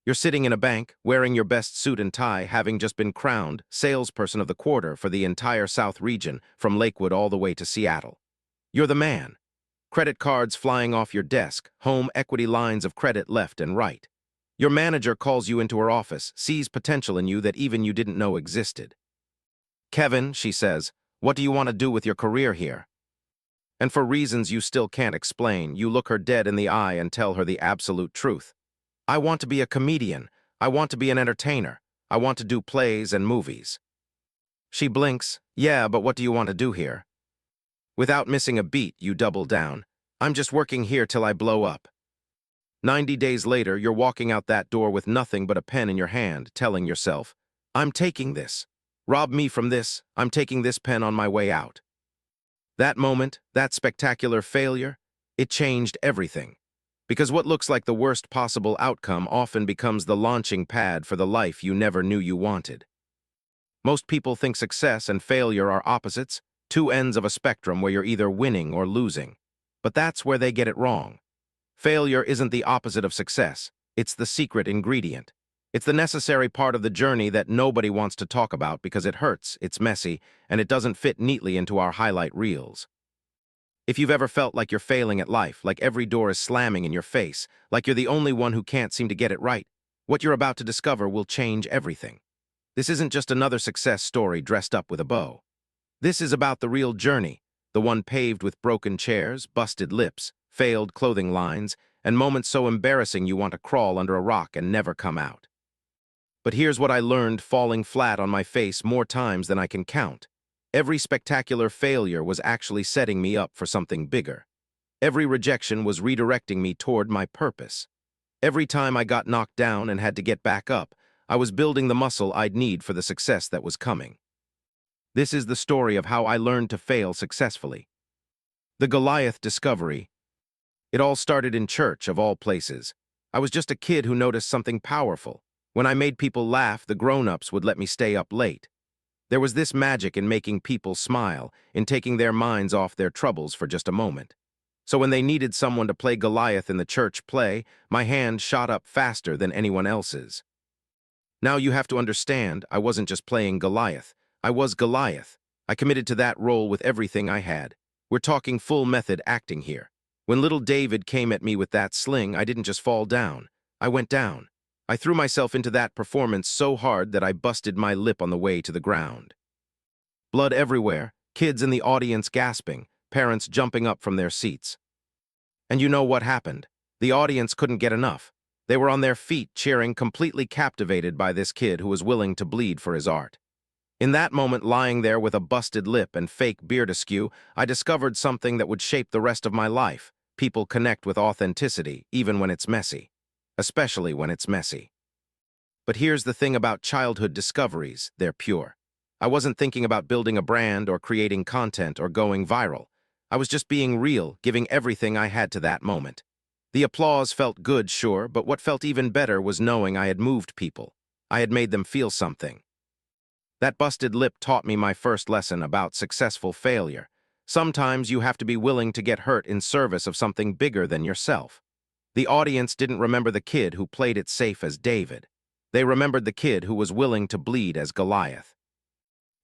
You're sitting in a bank, wearing your best suit and tie, having just been crowned Salesperson of the Quarter for the entire South region, from Lakewood all the way to Seattle. You're the man. Credit cards flying off your desk, home equity lines of credit left and right. Your manager calls you into her office, sees potential in you that even you didn't know existed. "Kevin," she says, "what do you want to do with your career here?" And for reasons you still can't explain, you look her dead in the eye and tell her the absolute truth. "I want to be a comedian. I want to be an entertainer. I want to do plays and movies." She blinks. "Yeah, but what do you want to do here?" Without missing a beat, you double down. "I'm just working here till I blow up." 90 days later, you're walking out that door with nothing but a pen in your hand, telling yourself, "I'm taking this. Rob me from this. I'm taking this pen on my way out." That moment, that spectacular failure, it changed everything. Because what looks like the worst possible outcome often becomes the launching pad for the life you never knew you wanted. Most people think success and failure are opposites, two ends of a spectrum where you're either winning or losing. But that's where they get it wrong. Failure isn't the opposite of success. It's the secret ingredient. It's the necessary part of the journey that nobody wants to talk about because it hurts, it's messy, and it doesn't fit neatly into our highlight reels. If you've ever felt like you're failing at life, like every door is slamming in your face, like you're the only one who can't seem to get it right, what you're about to discover will change everything. This isn't just another success story dressed up with a bow. This is about the real journey, the one paved with broken chairs, busted lips, failed clothing lines, and moments so embarrassing you want to crawl under a rock and never come out. But here's what I learned falling flat on my face more times than I can count. Every spectacular failure was actually setting me up for something bigger. Every rejection was redirecting me toward my purpose. Every time I got knocked down and had to get back up, I was building the muscle I'd need for the success that was coming. This is the story of how I learned to fail successfully. The Goliath discovery. It all started in church, of all places. I was just a kid who noticed something powerful. When I made people laugh, the grown-ups would let me stay up late. There was this magic in making people smile, in taking their minds off their troubles for just a moment. So when they needed someone to play Goliath in the church play, my hand shot up faster than anyone else's. Now you have to understand, I wasn't just playing Goliath. I was Goliath. I committed to that role with everything I had. We're talking full method acting here. When little David came at me with that sling, I didn't just fall down. I went down. I threw myself into that performance so hard that I busted my lip on the way to the ground. Blood everywhere, kids in the audience gasping, parents jumping up from their seats. And you know what happened? The audience couldn't get enough. They were on their feet cheering, completely captivated by this kid who was willing to bleed for his art. In that moment, lying there with a busted lip and fake beard askew, I discovered something that would shape the rest of my life. People connect with authenticity, even when it's messy. Especially when it's messy. But here's the thing about childhood discoveries, they're pure. I wasn't thinking about building a brand or creating content or going viral. I was just being real, giving everything I had to that moment. The applause felt good, sure, but what felt even better was knowing I had moved people. I had made them feel something. That busted lip taught me my first lesson about successful failure. Sometimes you have to be willing to get hurt in service of something bigger than yourself. The audience didn't remember the kid who played it safe as David. They remembered the kid who was willing to bleed as Goliath.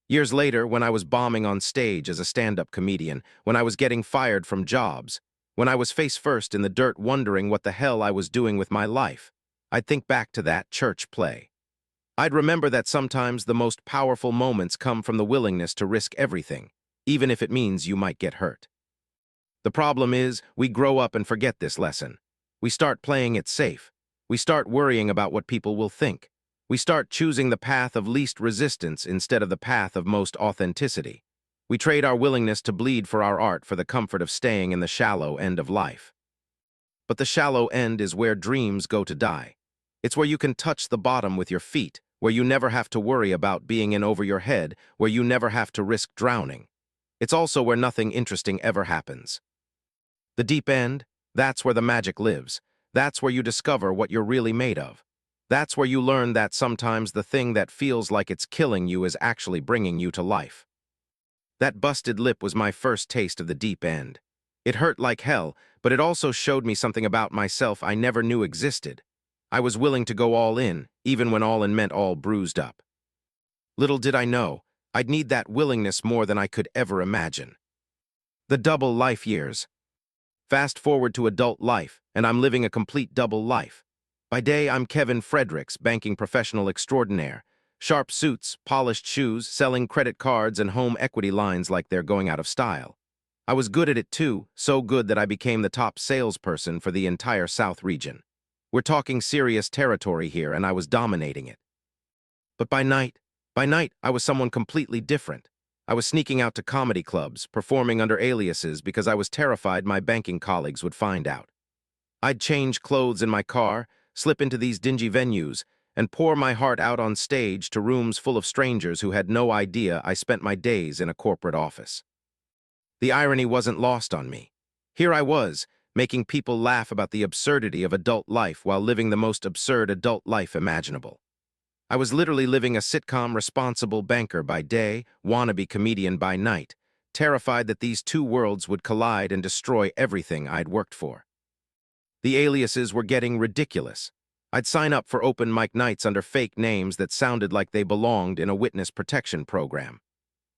Years later, when I was bombing on stage as a stand-up comedian, when I was getting fired from jobs, when I was face first in the dirt wondering what the hell I was doing with my life, I'd think back to that church play. I'd remember that sometimes the most powerful moments come from the willingness to risk everything, even if it means you might get hurt. The problem is, we grow up and forget this lesson. We start playing it safe. We start worrying about what people will think. We start choosing the path of least resistance instead of the path of most authenticity. We trade our willingness to bleed for our art for the comfort of staying in the shallow end of life. But the shallow end is where dreams go to die. It's where you can touch the bottom with your feet, where you never have to worry about being in over your head, where you never have to risk drowning. It's also where nothing interesting ever happens. The deep end, that's where the magic lives. That's where you discover what you're really made of. That's where you learn that sometimes the thing that feels like it's killing you is actually bringing you to life. That busted lip was my first taste of the deep end. It hurt like hell, but it also showed me something about myself I never knew existed. I was willing to go all in, even when all in meant all bruised up. Little did I know, I'd need that willingness more than I could ever imagine. The double life years. Fast forward to adult life, and I'm living a complete double life. By day, I'm Kevin Fredericks, banking professional extraordinaire. Sharp suits, polished shoes, selling credit cards and home equity lines like they're going out of style. I was good at it too, so good that I became the top salesperson for the entire South region. We're talking serious territory here, and I was dominating it. But by night, I was someone completely different. I was sneaking out to comedy clubs, performing under aliases because I was terrified my banking colleagues would find out. I'd change clothes in my car, slip into these dingy venues, and pour my heart out on stage to rooms full of strangers who had no idea I spent my days in a corporate office. The irony wasn't lost on me. Here I was, making people laugh about the absurdity of adult life while living the most absurd adult life imaginable. I was literally living a sitcom responsible banker by day, wannabe comedian by night, terrified that these two worlds would collide and destroy everything I'd worked for. The aliases were getting ridiculous. I'd sign up for open mic nights under fake names that sounded like they belonged in a witness protection program.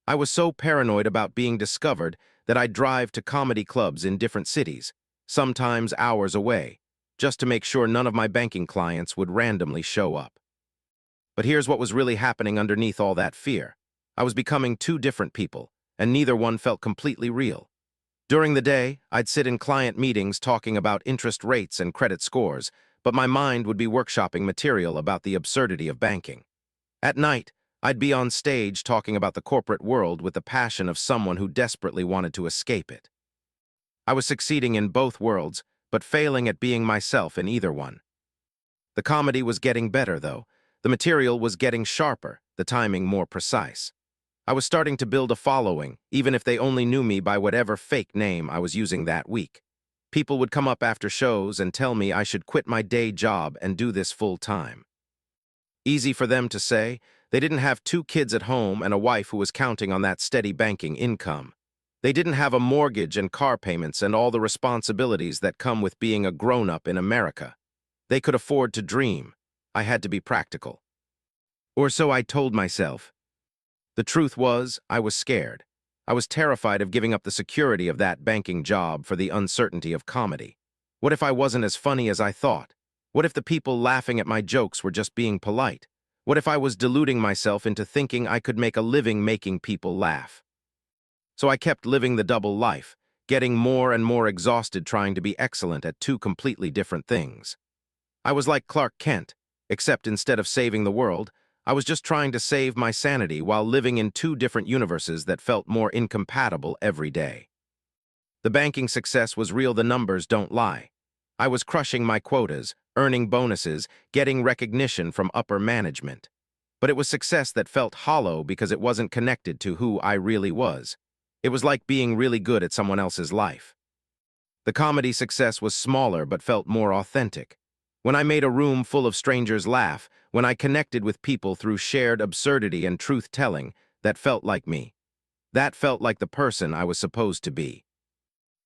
I was so paranoid about being discovered that I'd drive to comedy clubs in different cities, sometimes hours away, just to make sure none of my banking clients would randomly show up. But here's what was really happening underneath all that fear. I was becoming two different people, and neither one felt completely real. During the day, I'd sit in client meetings talking about interest rates and credit scores, but my mind would be workshopping material about the absurdity of banking. At night, I'd be on stage talking about the corporate world with the passion of someone who desperately wanted to escape it. I was succeeding in both worlds, but failing at being myself in either one. The comedy was getting better, though. The material was getting sharper, the timing more precise. I was starting to build a following, even if they only knew me by whatever fake name I was using that week. People would come up after shows and tell me I should quit my day job and do this full time. Easy for them to say. They didn't have 2 kids at home and a wife who was counting on that steady banking income. They didn't have a mortgage and car payments and all the responsibilities that come with being a grown-up in America. They could afford to dream. I had to be practical. Or so I told myself. The truth was, I was scared. I was terrified of giving up the security of that banking job for the uncertainty of comedy. What if I wasn't as funny as I thought? What if the people laughing at my jokes were just being polite? What if I was deluding myself into thinking I could make a living making people laugh? So I kept living the double life, getting more and more exhausted trying to be excellent at 2 completely different things. I was like Clark Kent, except instead of saving the world, I was just trying to save my sanity while living in 2 different universes that felt more incompatible every day. The banking success was real, the numbers don't lie. I was crushing my quotas, earning bonuses, getting recognition from upper management. But it was success that felt hollow because it wasn't connected to who I really was. It was like being really good at someone else's life. The comedy success was smaller but felt more authentic. When I made a room full of strangers laugh, when I connected with people through shared absurdity and truth-telling, that felt like me. That felt like the person I was supposed to be.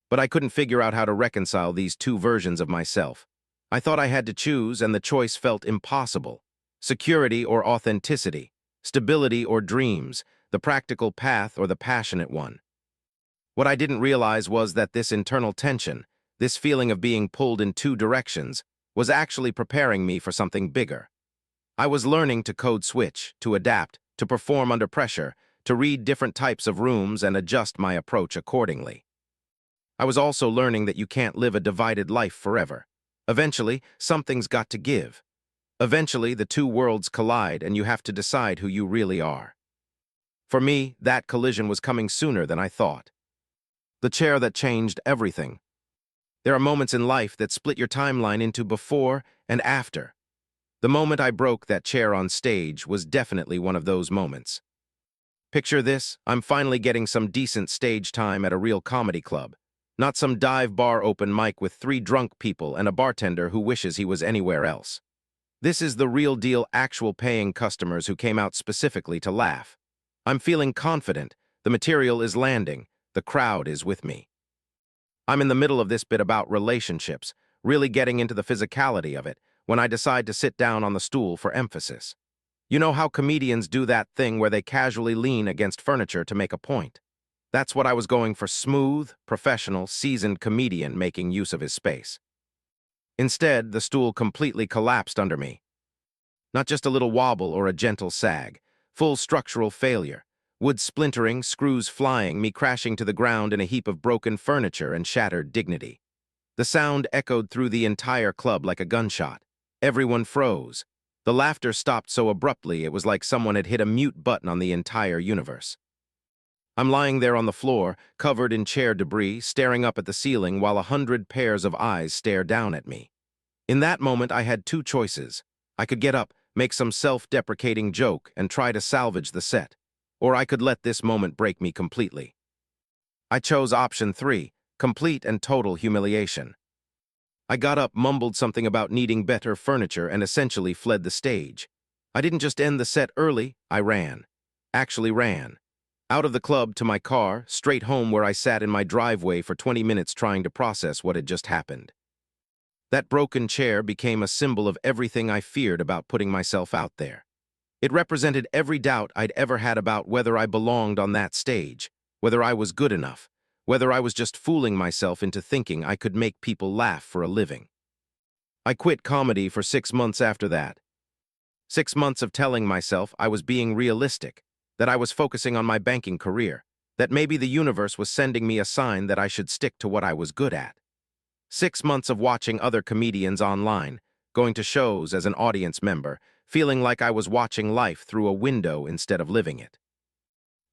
But I couldn't figure out how to reconcile these 2 versions of myself. I thought I had to choose, and the choice felt impossible. Security or authenticity, stability or dreams, the practical path or the passionate one. What I didn't realize was that this internal tension, this feeling of being pulled in 2 directions, was actually preparing me for something bigger. I was learning to code switch, to adapt, to perform under pressure, to read different types of rooms and adjust my approach accordingly. I was also learning that you can't live a divided life forever. Eventually, something's got to give. Eventually, the 2 worlds collide and you have to decide who you really are. For me, that collision was coming sooner than I thought. The chair that changed everything. There are moments in life that split your timeline into before and after. The moment I broke that chair on stage was definitely one of those moments. Picture this, I'm finally getting some decent stage time at a real comedy club. Not some dive bar open mic with 3 drunk people and a bartender who wishes he was anywhere else. This is the real deal, actual paying customers who came out specifically to laugh. I'm feeling confident, the material is landing, the crowd is with me. I'm in the middle of this bit about relationships, really getting into the physicality of it, when I decide to sit down on the stool for emphasis. You know how comedians do that thing where they casually lean against furniture to make a point? That's what I was going for: smooth, professional, seasoned comedian making use of his space. Instead, the stool completely collapsed under me. Not just a little wobble or a gentle sag. Full structural failure. Wood splintering, screws flying, me crashing to the ground in a heap of broken furniture and shattered dignity. The sound echoed through the entire club like a gunshot. Everyone froze. The laughter stopped so abruptly it was like someone had hit a mute button on the entire universe. I'm lying there on the floor, covered in chair debris, staring up at the ceiling while 100 pairs of eyes stare down at me. In that moment, I had two choices. I could get up, make some self-deprecating joke, and try to salvage the set. Or I could let this moment break me completely. I chose option 3, complete and total humiliation. I got up, mumbled something about needing better furniture, and essentially fled the stage. I didn't just end the set early, I ran. Actually ran. Out of the club to my car, straight home where I sat in my driveway for 20 minutes trying to process what had just happened. That broken chair became a symbol of everything I feared about putting myself out there. It represented every doubt I'd ever had about whether I belonged on that stage, whether I was good enough, whether I was just fooling myself into thinking I could make people laugh for a living. I quit comedy for 6 months after that. 6 months of telling myself I was being realistic, that I was focusing on my banking career, that maybe the universe was sending me a sign that I should stick to what I was good at. 6 months of watching other comedians online, going to shows as an audience member, feeling like I was watching life through a window instead of living it.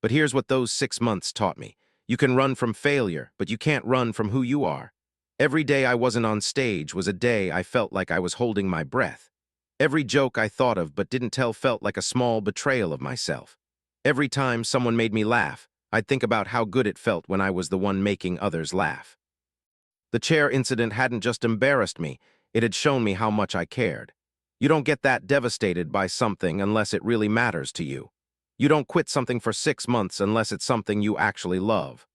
But here's what those 6 months taught me. You can run from failure, but you can't run from who you are. Every day I wasn't on stage was a day I felt like I was holding my breath. Every joke I thought of but didn't tell felt like a small betrayal of myself. Every time someone made me laugh, I'd think about how good it felt when I was the one making others laugh. The chair incident hadn't just embarrassed me, it had shown me how much I cared. You don't get that devastated by something unless it really matters to you. You don't quit something for 6 months unless it's something you actually love.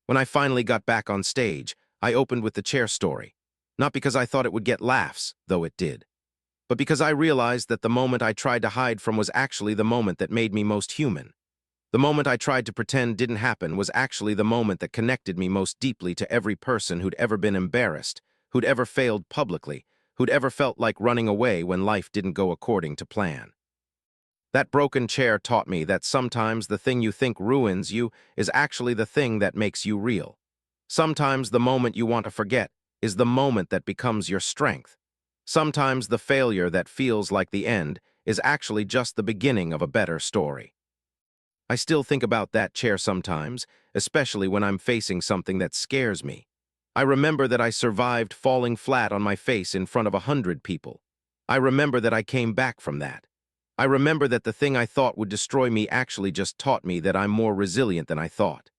When I finally got back on stage, I opened with the chair story. Not because I thought it would get laughs, though it did, but because I realized that the moment I tried to hide from was actually the moment that made me most human. The moment I tried to pretend didn't happen was actually the moment that connected me most deeply to every person who'd ever been embarrassed, who'd ever failed publicly, who'd ever felt like running away when life didn't go according to plan. That broken chair taught me that sometimes the thing you think ruins you is actually the thing that makes you real. Sometimes the moment you want to forget is the moment that becomes your strength. Sometimes the failure that feels like the end is actually just the beginning of a better story. I still think about that chair sometimes, especially when I'm facing something that scares me. I remember that I survived falling flat on my face in front of 100 people. I remember that I came back from that. I remember that the thing I thought would destroy me actually just taught me that I'm more resilient than I thought.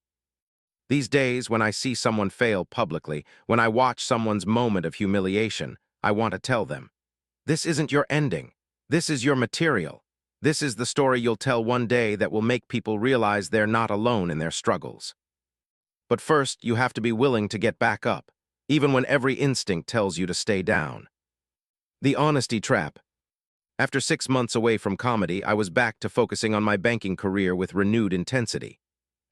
These days, when I see someone fail publicly, when I watch someone's moment of humiliation, I want to tell them, this isn't your ending. This is your material. This is the story you'll tell one day that will make people realize they're not alone in their struggles. But first, you have to be willing to get back up, even when every instinct tells you to stay down. The honesty trap. After 6 months away from comedy, I was back to focusing on my banking career with renewed intensity.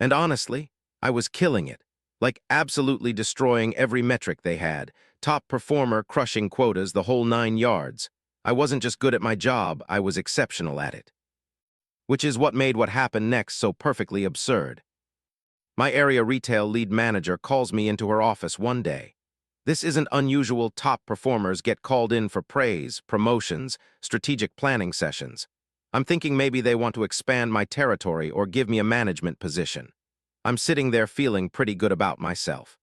And honestly, I was killing it, like absolutely destroying every metric they had, top performer, crushing quotas, the whole 9 yards. I wasn't just good at my job, I was exceptional at it. Which is what made what happened next so perfectly absurd. My area retail lead manager calls me into her office one day. This isn't unusual. Top performers get called in for praise, promotions, strategic planning sessions. I'm thinking maybe they want to expand my territory or give me a management position. I'm sitting there feeling pretty good about myself.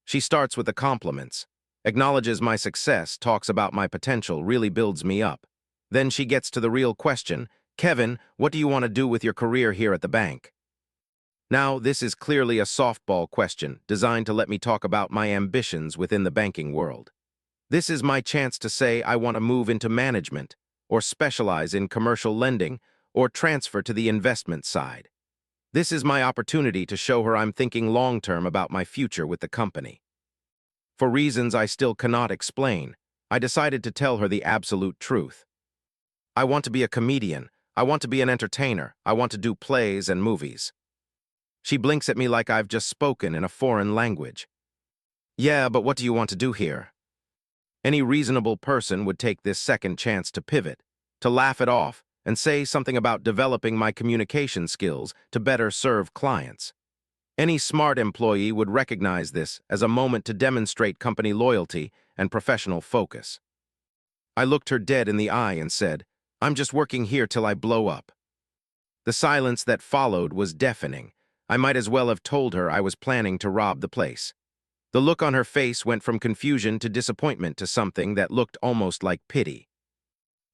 She starts with the compliments, acknowledges my success, talks about my potential, really builds me up. Then she gets to the real question, Kevin, what do you want to do with your career here at the bank? Now, this is clearly a softball question designed to let me talk about my ambitions within the banking world. This is my chance to say I want to move into management, or specialize in commercial lending, or transfer to the investment side. This is my opportunity to show her I'm thinking long-term about my future with the company. For reasons I still cannot explain, I decided to tell her the absolute truth. I want to be a comedian. I want to be an entertainer. I want to do plays and movies. She blinks at me like I've just spoken in a foreign language. Yeah, but what do you want to do here? Any reasonable person would take this second chance to pivot, to laugh it off, and say something about developing my communication skills to better serve clients. Any smart employee would recognize this as a moment to demonstrate company loyalty and professional focus. I looked her dead in the eye and said, "I'm just working here till I blow up." The silence that followed was deafening. I might as well have told her I was planning to rob the place. The look on her face went from confusion to disappointment to something that looked almost like pity.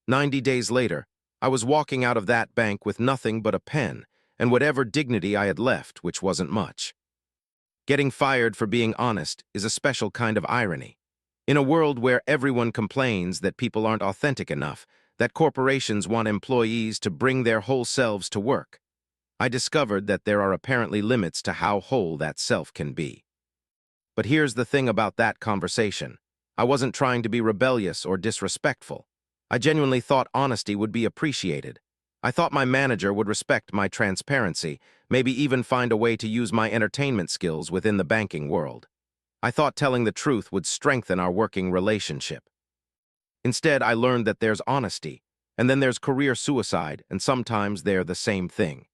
90 days later, I was walking out of that bank with nothing but a pen and whatever dignity I had left, which wasn't much. Getting fired for being honest is a special kind of irony. In a world where everyone complains that people aren't authentic enough, that corporations want employees to bring their whole selves to work, I discovered that there are apparently limits to how whole that self can be. But here's the thing about that conversation. I wasn't trying to be rebellious or disrespectful. I genuinely thought honesty would be appreciated. I thought my manager would respect my transparency, maybe even find a way to use my entertainment skills within the banking world. I thought telling the truth would strengthen our working relationship. Instead, I learned that there's honesty, and then there's career suicide, and sometimes they're the same thing.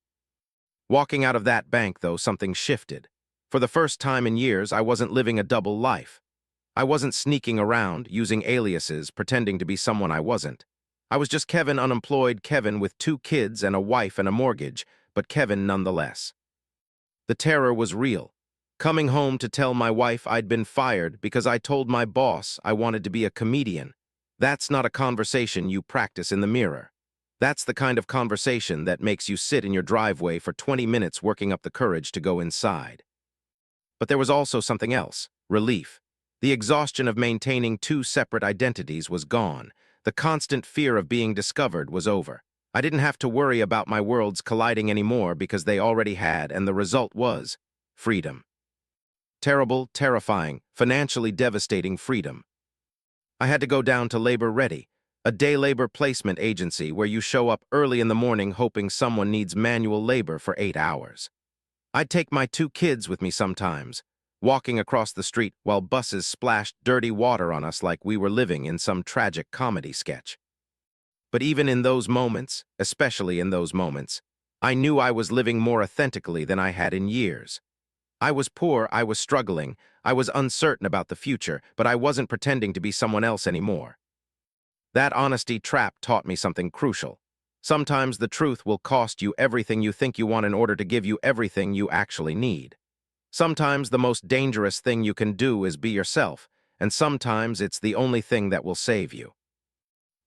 Walking out of that bank, though, something shifted. For the first time in years, I wasn't living a double life. I wasn't sneaking around, using aliases, pretending to be someone I wasn't. I was just Kevin, unemployed Kevin with 2 kids and a wife and a mortgage, but Kevin nonetheless. The terror was real. Coming home to tell my wife I'd been fired because I told my boss I wanted to be a comedian. That's not a conversation you practice in the mirror. That's the kind of conversation that makes you sit in your driveway for 20 minutes working up the courage to go inside. But there was also something else, relief. The exhaustion of maintaining 2 separate identities was gone. The constant fear of being discovered was over. I didn't have to worry about my worlds colliding anymore because they already had, and the result was freedom. Terrible, terrifying, financially devastating freedom. I had to go down to Labor Ready, a day labor placement agency where you show up early in the morning hoping someone needs manual labor for 8 hours. I'd take my 2 kids with me sometimes, walking across the street while buses splashed dirty water on us like we were living in some tragic comedy sketch. But even in those moments, especially in those moments, I knew I was living more authentically than I had in years. I was poor, I was struggling, I was uncertain about the future, but I wasn't pretending to be someone else anymore. That honesty trap taught me something crucial. Sometimes the truth will cost you everything you think you want in order to give you everything you actually need. Sometimes the most dangerous thing you can do is be yourself, and sometimes it's the only thing that will save you.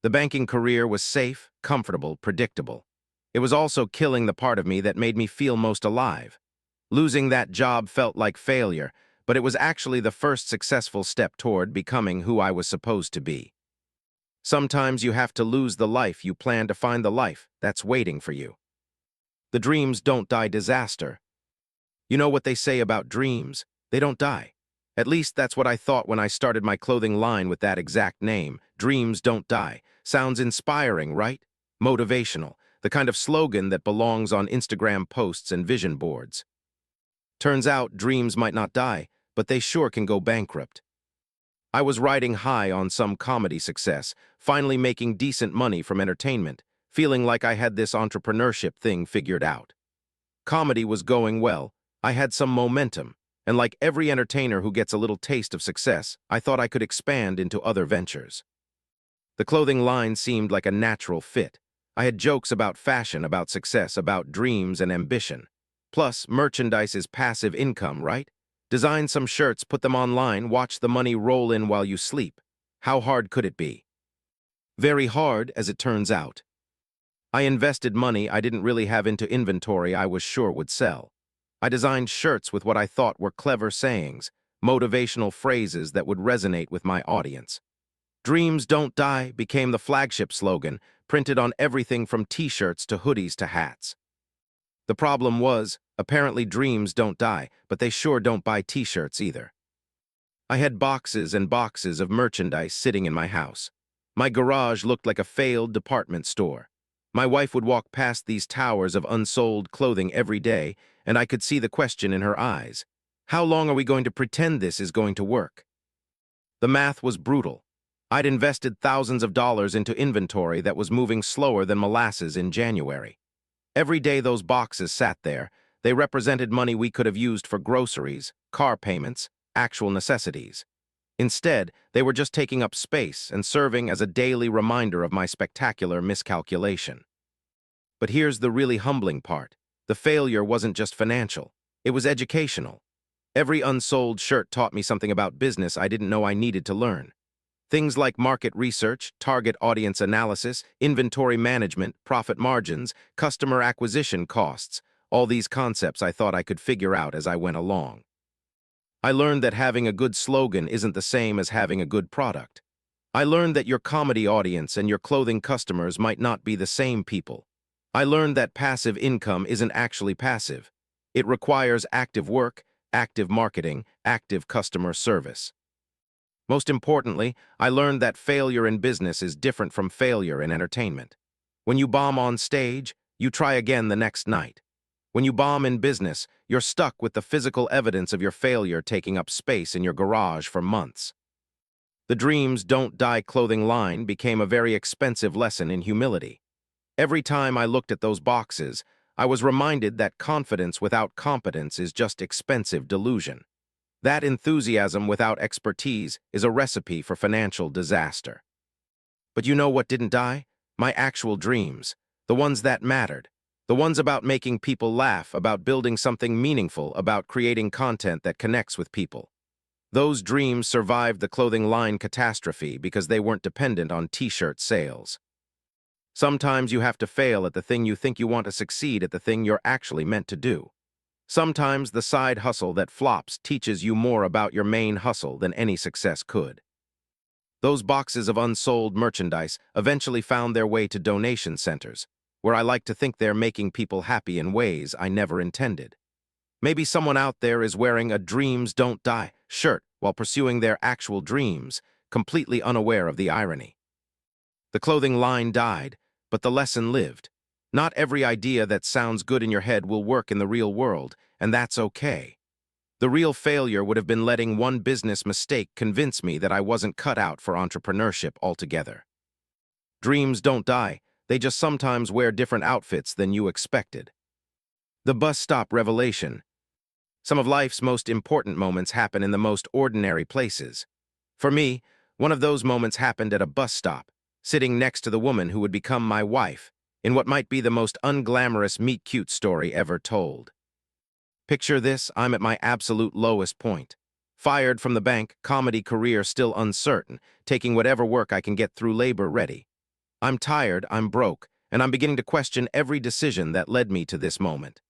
The banking career was safe, comfortable, predictable. It was also killing the part of me that made me feel most alive. Losing that job felt like failure, but it was actually the first successful step toward becoming who I was supposed to be. Sometimes you have to lose the life you plan to find the life that's waiting for you. The dreams don't die disaster. You know what they say about dreams? They don't die. At least that's what I thought when I started my clothing line with that exact name. Dreams don't die. Sounds inspiring, right? Motivational. The kind of slogan that belongs on Instagram posts and vision boards. Turns out dreams might not die, but they sure can go bankrupt. I was riding high on some comedy success, finally making decent money from entertainment, feeling like I had this entrepreneurship thing figured out. Comedy was going well, I had some momentum, and like every entertainer who gets a little taste of success, I thought I could expand into other ventures. The clothing line seemed like a natural fit. I had jokes about fashion, about success, about dreams and ambition. Plus, merchandise is passive income, right? Design some shirts, put them online, watch the money roll in while you sleep. How hard could it be? Very hard, as it turns out. I invested money I didn't really have into inventory I was sure would sell. I designed shirts with what I thought were clever sayings, motivational phrases that would resonate with my audience. Dreams don't die became the flagship slogan, printed on everything from t-shirts to hoodies to hats. The problem was, apparently dreams don't die, but they sure don't buy t-shirts either. I had boxes and boxes of merchandise sitting in my house. My garage looked like a failed department store. My wife would walk past these towers of unsold clothing every day, and I could see the question in her eyes. How long are we going to pretend this is going to work? The math was brutal. I'd invested thousands of dollars into inventory that was moving slower than molasses in January. Every day those boxes sat there, they represented money we could have used for groceries, car payments, actual necessities. Instead, they were just taking up space and serving as a daily reminder of my spectacular miscalculation. But here's the really humbling part. The failure wasn't just financial. It was educational. Every unsold shirt taught me something about business I didn't know I needed to learn. Things like market research, target audience analysis, inventory management, profit margins, customer acquisition costs, all these concepts I thought I could figure out as I went along. I learned that having a good slogan isn't the same as having a good product. I learned that your comedy audience and your clothing customers might not be the same people. I learned that passive income isn't actually passive. It requires active work, active marketing, active customer service. Most importantly, I learned that failure in business is different from failure in entertainment. When you bomb on stage, you try again the next night. When you bomb in business, you're stuck with the physical evidence of your failure taking up space in your garage for months. The Dreams Don't Die clothing line became a very expensive lesson in humility. Every time I looked at those boxes, I was reminded that confidence without competence is just expensive delusion. That enthusiasm without expertise is a recipe for financial disaster. But you know what didn't die? My actual dreams. The ones that mattered. The ones about making people laugh, about building something meaningful, about creating content that connects with people. Those dreams survived the clothing line catastrophe because they weren't dependent on t-shirt sales. Sometimes you have to fail at the thing you think you want to succeed at the thing you're actually meant to do. Sometimes the side hustle that flops teaches you more about your main hustle than any success could. Those boxes of unsold merchandise eventually found their way to donation centers, where I like to think they're making people happy in ways I never intended. Maybe someone out there is wearing a Dreams Don't Die shirt while pursuing their actual dreams, completely unaware of the irony. The clothing line died, but the lesson lived. Not every idea that sounds good in your head will work in the real world, and that's okay. The real failure would have been letting one business mistake convince me that I wasn't cut out for entrepreneurship altogether. Dreams don't die, they just sometimes wear different outfits than you expected. The bus stop revelation. Some of life's most important moments happen in the most ordinary places. For me, one of those moments happened at a bus stop, sitting next to the woman who would become my wife, in what might be the most unglamorous meet-cute story ever told. Picture this, I'm at my absolute lowest point. Fired from the bank, comedy career still uncertain, taking whatever work I can get through labor ready. I'm tired, I'm broke, and I'm beginning to question every decision that led me to this moment.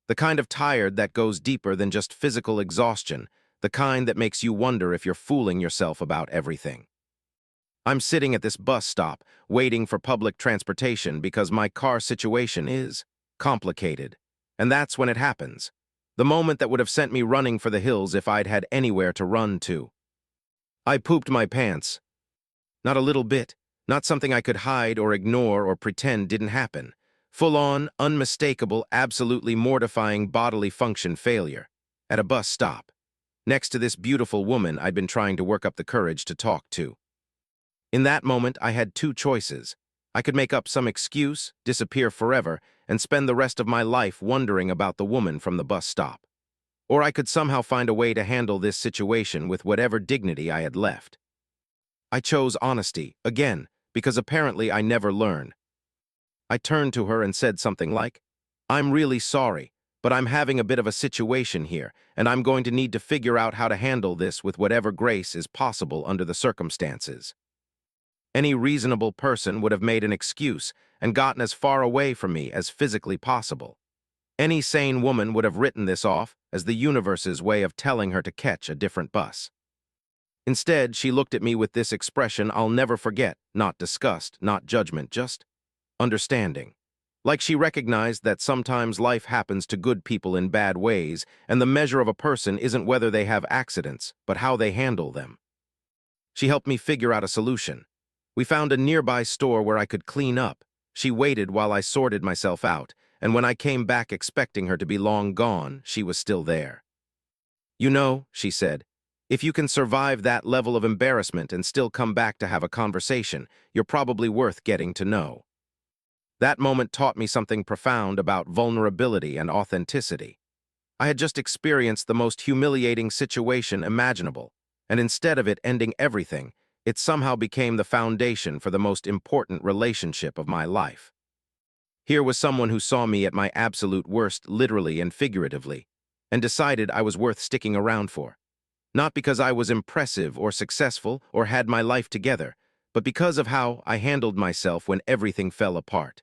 The kind of tired that goes deeper than just physical exhaustion, the kind that makes you wonder if you're fooling yourself about everything. I'm sitting at this bus stop, waiting for public transportation because my car situation is complicated. And that's when it happens. The moment that would have sent me running for the hills if I'd had anywhere to run to. I pooped my pants. Not a little bit. Not something I could hide or ignore or pretend didn't happen. Full-on, unmistakable, absolutely mortifying bodily function failure. At a bus stop. Next to this beautiful woman I'd been trying to work up the courage to talk to. In that moment, I had two choices. I could make up some excuse, disappear forever, and spend the rest of my life wondering about the woman from the bus stop. Or I could somehow find a way to handle this situation with whatever dignity I had left. I chose honesty, again, because apparently I never learn. I turned to her and said something like, "I'm really sorry, but I'm having a bit of a situation here, and I'm going to need to figure out how to handle this with whatever grace is possible under the circumstances." Any reasonable person would have made an excuse and gotten as far away from me as physically possible. Any sane woman would have written this off as the universe's way of telling her to catch a different bus. Instead, she looked at me with this expression I'll never forget, not disgust, not judgment, just understanding. Like she recognized that sometimes life happens to good people in bad ways, and the measure of a person isn't whether they have accidents, but how they handle them. She helped me figure out a solution. We found a nearby store where I could clean up. She waited while I sorted myself out, and when I came back expecting her to be long gone, she was still there. "You know," she said, "if you can survive that level of embarrassment and still come back to have a conversation, you're probably worth getting to know." That moment taught me something profound about vulnerability and authenticity. I had just experienced the most humiliating situation imaginable, and instead of it ending everything, it somehow became the foundation for the most important relationship of my life. Here was someone who saw me at my absolute worst, literally and figuratively, and decided I was worth sticking around for. Not because I was impressive or successful or had my life together, but because of how I handled myself when everything fell apart.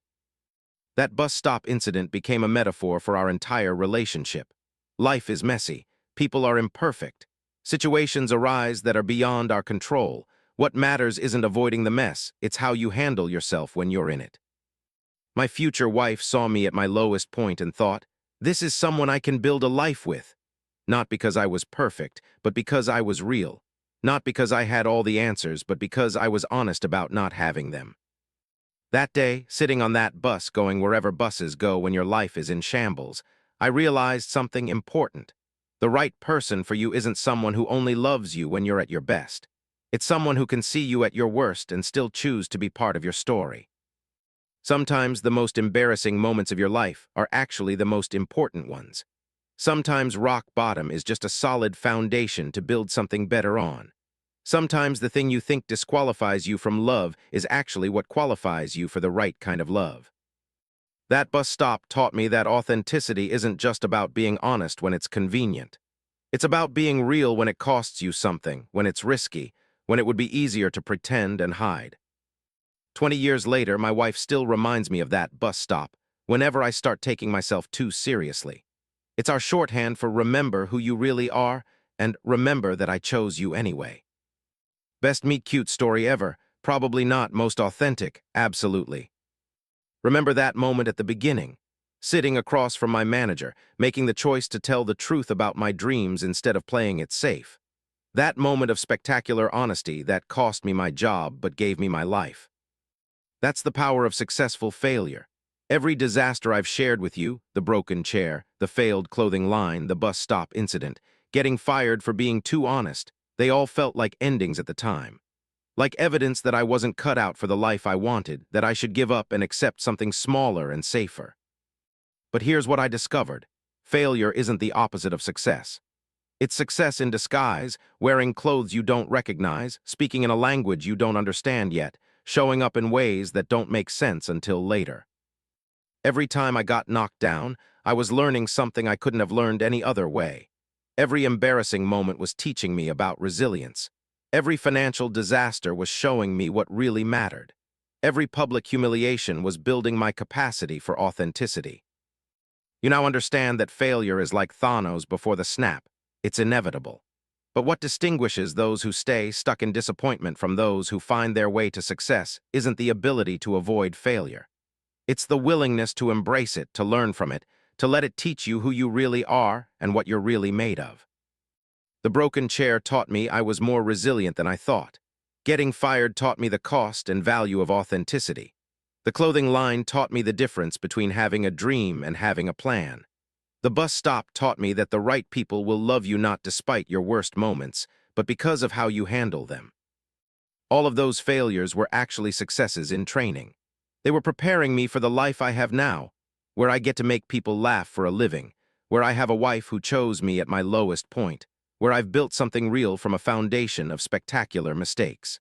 That bus stop incident became a metaphor for our entire relationship. Life is messy. People are imperfect. Situations arise that are beyond our control. What matters isn't avoiding the mess, it's how you handle yourself when you're in it. My future wife saw me at my lowest point and thought, this is someone I can build a life with. Not because I was perfect, but because I was real. Not because I had all the answers, but because I was honest about not having them. That day, sitting on that bus going wherever buses go when your life is in shambles, I realized something important. The right person for you isn't someone who only loves you when you're at your best. It's someone who can see you at your worst and still choose to be part of your story. Sometimes the most embarrassing moments of your life are actually the most important ones. Sometimes rock bottom is just a solid foundation to build something better on. Sometimes the thing you think disqualifies you from love is actually what qualifies you for the right kind of love. That bus stop taught me that authenticity isn't just about being honest when it's convenient. It's about being real when it costs you something, when it's risky, when it would be easier to pretend and hide. 20 years later, my wife still reminds me of that bus stop whenever I start taking myself too seriously. It's our shorthand for remember who you really are and remember that I chose you anyway. Best meet-cute story ever. Probably not most authentic, absolutely. Remember that moment at the beginning, sitting across from my manager, making the choice to tell the truth about my dreams instead of playing it safe. That moment of spectacular honesty that cost me my job but gave me my life. That's the power of successful failure. Every disaster I've shared with you, the broken chair, the failed clothing line, the bus stop incident, getting fired for being too honest, they all felt like endings at the time. Like evidence that I wasn't cut out for the life I wanted, that I should give up and accept something smaller and safer. But here's what I discovered. Failure isn't the opposite of success. It's success in disguise, wearing clothes you don't recognize, speaking in a language you don't understand yet, showing up in ways that don't make sense until later. Every time I got knocked down, I was learning something I couldn't have learned any other way. Every embarrassing moment was teaching me about resilience. Every financial disaster was showing me what really mattered. Every public humiliation was building my capacity for authenticity. You now understand that failure is like Thanos before the snap. It's inevitable. But what distinguishes those who stay stuck in disappointment from those who find their way to success isn't the ability to avoid failure. It's the willingness to embrace it, to learn from it, to let it teach you who you really are and what you're really made of. The broken chair taught me I was more resilient than I thought. Getting fired taught me the cost and value of authenticity. The clothing line taught me the difference between having a dream and having a plan. The bus stop taught me that the right people will love you not despite your worst moments, but because of how you handle them. All of those failures were actually successes in training. They were preparing me for the life I have now, where I get to make people laugh for a living, where I have a wife who chose me at my lowest point, where I've built something real from a foundation of spectacular mistakes.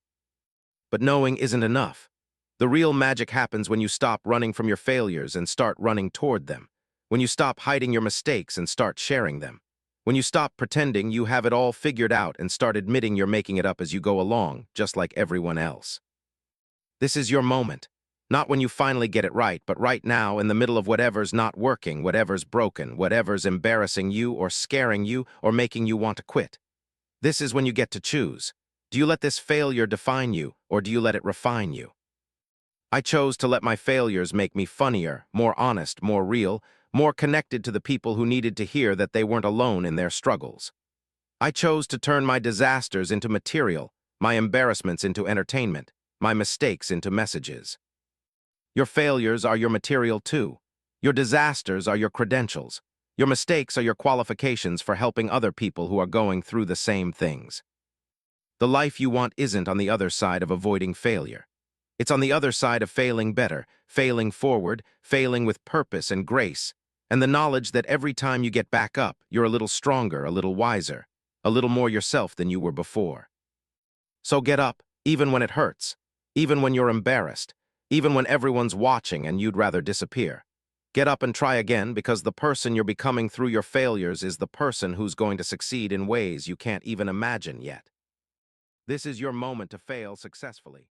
But knowing isn't enough. The real magic happens when you stop running from your failures and start running toward them, when you stop hiding your mistakes and start sharing them, when you stop pretending you have it all figured out and start admitting you're making it up as you go along, just like everyone else. This is your moment. Not when you finally get it right, but right now in the middle of whatever's not working, whatever's broken, whatever's embarrassing you or scaring you or making you want to quit. This is when you get to choose. Do you let this failure define you, or do you let it refine you? I chose to let my failures make me funnier, more honest, more real, more connected to the people who needed to hear that they weren't alone in their struggles. I chose to turn my disasters into material, my embarrassments into entertainment, my mistakes into messages. Your failures are your material too. Your disasters are your credentials. Your mistakes are your qualifications for helping other people who are going through the same things. The life you want isn't on the other side of avoiding failure. It's on the other side of failing better, failing forward, failing with purpose and grace, and the knowledge that every time you get back up, you're a little stronger, a little wiser, a little more yourself than you were before. So get up, even when it hurts, even when you're embarrassed, even when everyone's watching and you'd rather disappear. Get up and try again, because the person you're becoming through your failures is the person who's going to succeed in ways you can't even imagine yet. This is your moment to fail successfully.